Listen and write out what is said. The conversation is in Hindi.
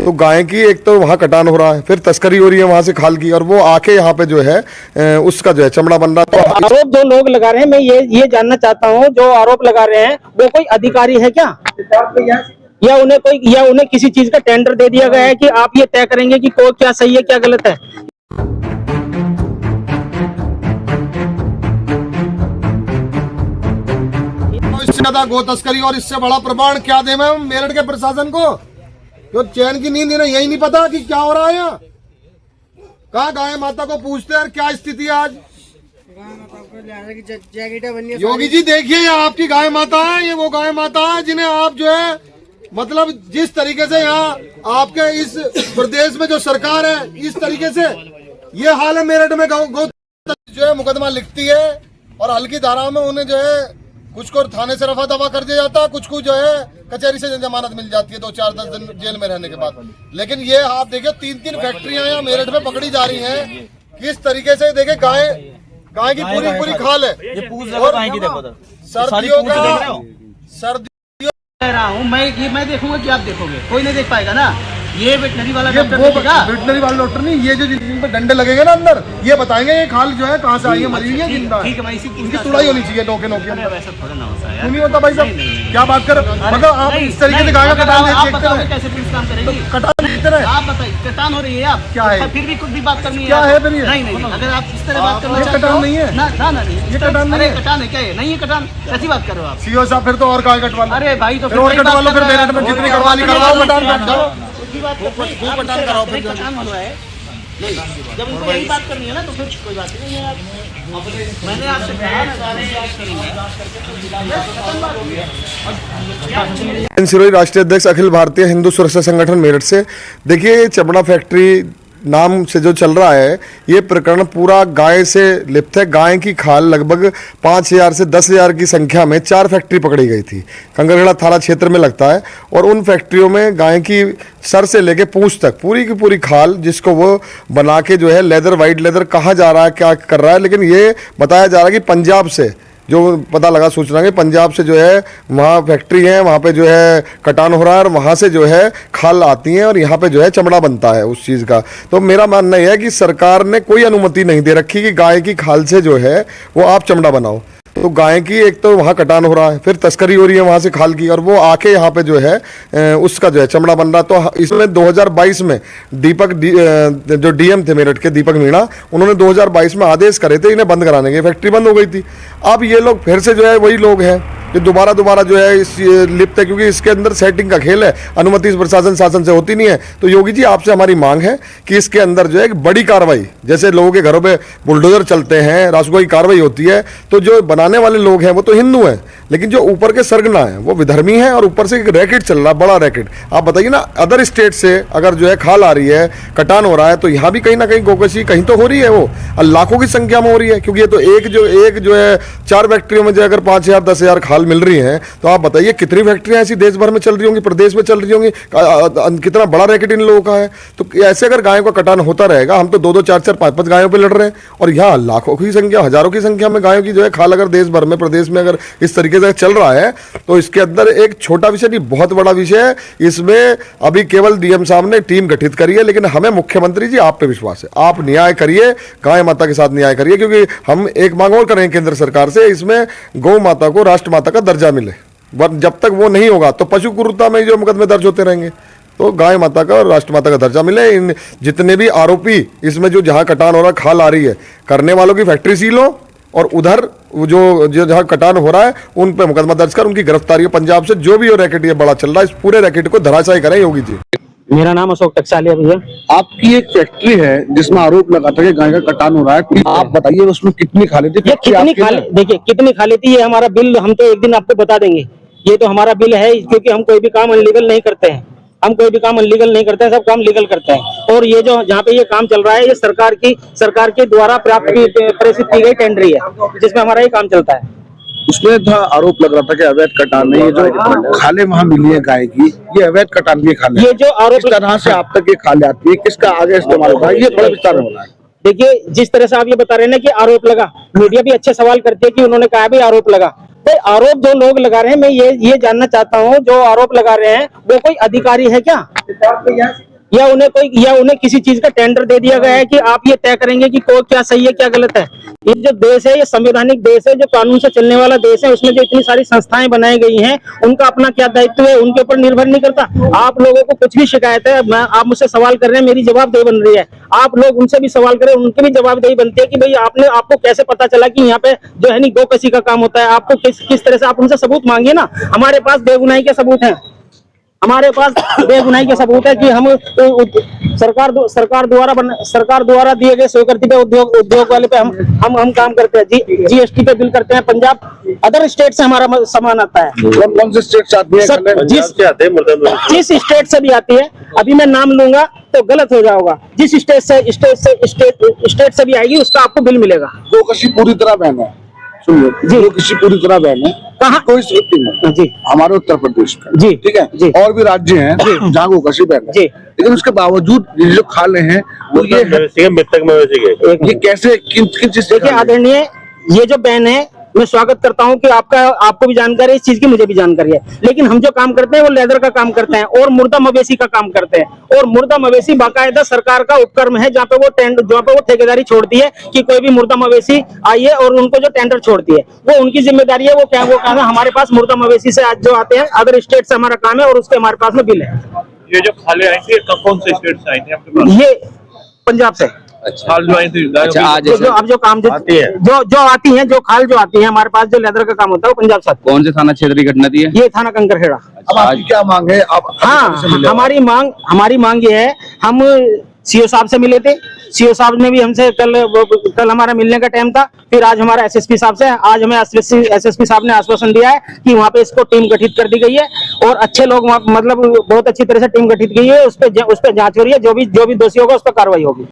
तो गाय की एक तो वहाँ कटान हो रहा है, फिर तस्करी हो रही है वहां से खाल की, और वो आके यहाँ पे जो है उसका जो है चमड़ा बन रहा है। तो आरोप जो लोग लगा रहे हैं, मैं ये जानना चाहता हूँ, जो आरोप लगा रहे हैं वो कोई अधिकारी है क्या, या उन्हें किसी चीज का टेंडर दे दिया गया है कि आप ये तय करेंगे कि को क्या सही है क्या गलत है। इससे ज्यादा गो तस्करी और इससे बड़ा प्रमाण क्या दे मैं मेरठ के प्रशासन को, जो चैन की नींद इन्हें यही नहीं पता कि क्या हो रहा है यहाँ। कहा गाय माता को पूछते हैं क्या स्थिति है आज। योगी जी देखिए, ये आपकी गाय माता है, ये वो गाय माता है जिन्हें आप जो है मतलब जिस तरीके से यहाँ आपके इस प्रदेश में जो सरकार है, इस तरीके से ये हाल है मेरठ में। गौ जो है मुकदमा लिखती है और हल्की धारा में उन्हें जो है कुछ को थाने से रफा दफा कर दिया जाता है, कुछ को जो है कचहरी से जमानत मिल जाती है 2-4-10 दिन जेल में रहने के बाद। लेकिन ये आप देखिए 3-3 फैक्ट्रियां यहाँ मेरठ में पकड़ी जा रही हैं। किस तरीके से देखिए गाय की पूरी खाल है। सर्दियों कह रहा हूँ मैं देखूंगा कि आप देखोगे, कोई नहीं देख पाएगा ना। ये वेटनरी वाला डॉक्टर वेटनरी वाला डॉक्टर नहीं, ये जो जिन पे डंडे लगेंगे ना अंदर, ये बताएंगे ये खाल जो है कहाँ से आई है, मरी हुई है जिंदा है। ठीक है, मैं इसी इसकी तुड़ाई होनी चाहिए नोके वैसा थोड़ा ना होता है। क्यों नहीं होता भाई साहब, क्या बात कर, मतलब आप इस तरीके से गाय का कटान देखते हैं, कैसे पुलिस काम करेगी, कटान देखते हैं। आप बताइए, कटान हो रही है आप क्या है, फिर भी कुछ भी बात करनी है क्या है फिर ये? नहीं, अगर आप इस तरह बात करना चाहते कटान नहीं है ना नहीं, ये कटान नहीं है। कटान है क्या है, नहीं है कटान, ऐसी बात करो आप। सीओ साहब फिर तो और गाय कटवा लो। अरे भाई तो और कटवा लो, फिर मेरठ में जितनी करवानी करवाओ, कटान कट जाओ, कटान कराओ, फिर कटान बनवाए। नहीं, जब उनको यही बात करनी है ना तो फिर कोई बात नहीं है। मैंने आपसे कहा ना, सिरोही राष्ट्रीय अध्यक्ष अखिल भारतीय हिंदू सुरक्षा संगठन मेरठ से। देखिए, ये चमड़ा फैक्ट्री नाम से जो चल रहा है, ये प्रकरण पूरा गाय से लिप्त है। गाय की खाल लगभग 5,000 से 10,000 की संख्या में 4 फैक्ट्री पकड़ी गई थी, कंकरखेड़ा थाना क्षेत्र में लगता है। और उन फैक्ट्रियों में गाय की सर से लेके पूंछ तक पूरी की पूरी खाल, जिसको वो बना के जो है लेदर, वाइट लेदर कहा जा रहा है, क्या कर रहा है, लेकिन ये बताया जा रहा है कि पंजाब से जो पता लगा सूचना के, पंजाब से जो है वहाँ फैक्ट्री है, वहाँ पे जो है कटान हो रहा है और वहाँ से जो है खाल आती है और यहाँ पे जो है चमड़ा बनता है उस चीज़ का। तो मेरा मानना यह है कि सरकार ने कोई अनुमति नहीं दे रखी कि गाय की खाल से जो है वो आप चमड़ा बनाओ। तो गाय की एक तो वहाँ कटान हो रहा है, फिर तस्करी हो रही है वहाँ से खाल की, और वो आके यहाँ पे जो है उसका जो है चमड़ा बन रहा। तो इसमें 2022 में जो डीएम थे मेरठ के, दीपक मीणा, उन्होंने 2022 में आदेश करे थे इन्हें बंद कराने के, फैक्ट्री बंद हो गई थी। अब ये लोग फिर से जो है वही लोग हैं जो दोबारा जो है इस लिप्त है, क्योंकि इसके अंदर सेटिंग का खेल है, अनुमति इस प्रशासन शासन से होती नहीं है। तो योगी जी, आपसे हमारी मांग है कि इसके अंदर जो है एक बड़ी कार्रवाई, जैसे लोगों के घरों पे बुलडोजर चलते हैं, रासुका की कार्रवाई होती है, तो जो बनाने वाले लोग हैं वो तो हिंदू हैं, लेकिन जो ऊपर के सरगना है वो विधर्मी है, और ऊपर से एक रैकेट चल रहा है, बड़ा रैकेट। आप बताइए ना, अदर स्टेट से अगर जो है खाल आ रही है, कटान हो रहा है, तो यहाँ भी कहीं ना कहीं गोकशी कहीं तो हो रही है, वो लाखों की संख्या में हो रही है। क्योंकि ये तो एक जो है 4 फैक्ट्रियों में जो अगर 5,000 10,000 खाल मिल रही है, तो आप बताइए कितनी फैक्ट्रियां ऐसी देश भर में चल रही होंगी, प्रदेश में चल रही होंगी, कितना बड़ा रैकेट इन लोगों का है। तो ऐसे अगर गायों का कटान होता रहेगा, हम तो 2-2 4-4 5-5 गायों पे लड़ रहे हैं, और यहाँ लाखों की संख्या, हजारों की संख्या में गायों की जो है खाल अगर देश भर में, प्रदेश में अगर इस तरीके से चल रहा है, तो इसके अंदर एक छोटा विषय नहीं, बहुत बड़ा विषय है। इसमें अभी केवल डीएम साहब ने टीम गठित करी है, लेकिन हमें मुख्यमंत्री जी आप पे विश्वास है, आप न्याय करिए, गाय माता के साथ न्याय करिए, क्योंकि हम एक मांग और करेंगे केंद्र सरकार से, इसमें गौ माता को राष्ट्र माता का दर्जा मिले। जब तक वो नहीं होगा तो पशु क्रूरता में जो मुकदमे दर्ज होते रहेंगे। तो गाय माता का और राष्ट्र माता का दर्जा मिले। इन जितने भी आरोपी इसमें जो जहां कटान हो रहा है, खाल आ रही है, करने वालों की फैक्ट्री सील हो, और उधर जो जहां कटान हो रहा है उन पे मुकदमा दर्ज कर उनकी गिरफ्तारी हो। पंजाब से जो भी वो रैकेट ये बड़ा चल रहा है, इस पूरे रैकेट को धराशायी करें योगी जी। मेरा नाम अशोक टकसालिया भैया। आपकी एक फैक्ट्री है जिसमें आरोप लगाता है कि गाय का कटान हो रहा है, आप बताइए उसमें कितनी खाली थी? देखिए कितनी खाली थी, ये हमारा बिल हम तो एक दिन आपको बता देंगे। ये तो हमारा बिल है, क्योंकि हम कोई भी काम अनलीगल नहीं करते हैं, सब काम लीगल करते हैं। और ये जो जहाँ पे ये काम चल रहा है, ये सरकार के द्वारा प्रेषित की गई टेंडरी है, जिसमें हमारा ये काम चलता है। उसमें था आरोप लग रहा था कि अवैध कटान है, ये जो खाले वहाँ मिली है गाय की, ये अवैध कटान की खाले, ये जो आरोप किस तरह से आप तक ये खाले आती है, किसका आगे इस्तेमाल होता है, ये बड़ा विस्तार में होना है। देखिए, जिस तरह से आप ये बता रहे हैं ना कि आरोप लगा, मीडिया भी अच्छे सवाल करती है कि उन्होंने कहा भाई आरोप लगा। तो आरोप जो लोग लगा रहे हैं, मैं ये जानना चाहता हूँ, जो आरोप लगा रहे हैं वो कोई अधिकारी है क्या, या उन्हें किसी चीज का टेंडर दे दिया गया है कि आप ये तय करेंगे कि क्या सही है क्या गलत है। ये जो देश है ये संवैधानिक देश है, जो कानून से चलने वाला देश है, उसमें जो इतनी सारी संस्थाएं बनाई गई हैं उनका अपना क्या दायित्व है, उनके ऊपर निर्भर नहीं करता। आप लोगों को कुछ भी शिकायत है, आप मुझसे सवाल कर रहे हैं, मेरी जवाबदेही बन रही है, आप लोग उनसे भी सवाल करें, उनकी भी जवाबदेही बनती है कि भाई आपको कैसे पता चला कि यहाँ पे जो है नहीं गोकशी का काम होता है। आपको किस तरह से आप उनसे सबूत मांगिए ना। हमारे पास बेगुनाही के सबूत हैं, हमारे पास बेगुनाही के सबूत है कि हम सरकार द्वारा दिए गए स्वीकृति पे उद्योग वाले पे हम काम करते हैं, जीएसटी पे बिल करते हैं। पंजाब अदर स्टेट से हमारा सामान आता है। कौन से स्टेट से आती है? जिस स्टेट से भी आती है, अभी मैं नाम लूंगा तो गलत हो जाएगा, जिस स्टेट से भी आएगी उसका आपको बिल मिलेगा। गोकशी पूरी तरह बैन है, सुनिए जी, गोकशी पूरी तरह बैन है। कहाँ? कोई स्थिति में जी, हमारे उत्तर प्रदेश में जी, ठीक है जी, और भी राज्य हैं जहाँ गोकशी बैन है जी, लेकिन उसके बावजूद ये जो खाले हैं वो ये कैसे किन चीज? देखिए आदरणीय, ये जो बैन है मैं स्वागत करता हूं कि आपको भी जानकारी है इस चीज की, मुझे भी जानकारी है, लेकिन हम जो काम करते हैं वो लेदर का काम करते हैं और मुर्दा मवेशी का काम करते हैं। और मुर्दा मवेशी बाकायदा सरकार का उपक्रम है, जहाँ पे वो ठेकेदारी छोड़ती है कि कोई भी मुर्दा मवेशी आइए, और उनको जो टेंडर छोड़ती है वो उनकी जिम्मेदारी है। वो काम है, हमारे पास मुर्दा मवेशी से आज जो आते हैं अदर स्टेट से हमारा काम है और उसके हमारे पास में बिल है। ये जो खाले आई थी कौन से स्टेट से आई थी आपके पास? ये पंजाब से। अच्छा, खाल जो आई थी आज अब जो काम आती है, जो आती है, जो खाल जो आती है हमारे पास, जो लेदर का काम होता है वो पंजाब से। कौन से थाना क्षेत्र की घटना थी ये थाना कंकरखेड़ा। अब आपकी क्या मांग है? हाँ, हमारी मांग ये है, हम सीओ साहब से मिले थे, सीओ साहब ने भी हमसे कल हमारा मिलने का टाइम था, फिर आज हमारा एसएसपी साहब से, आज हमें एसएसपी साहब ने आश्वासन दिया है कि वहाँ पे इसको टीम गठित कर दी गई है और अच्छे लोग मतलब बहुत अच्छी तरह से टीम गठित की है, उस पर जांच हो रही है, जो भी दोषी होगा उस पर कार्रवाई होगी।